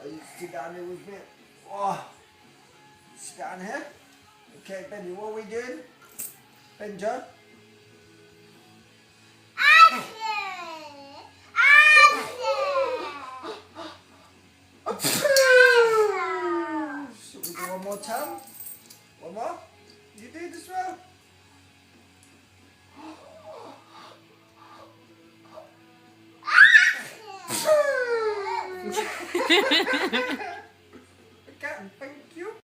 You sit down there with me. Oh, sit down here. Okay, Benjo, what are we doing? Benjo? Should we do one more time? One more? You do it as well?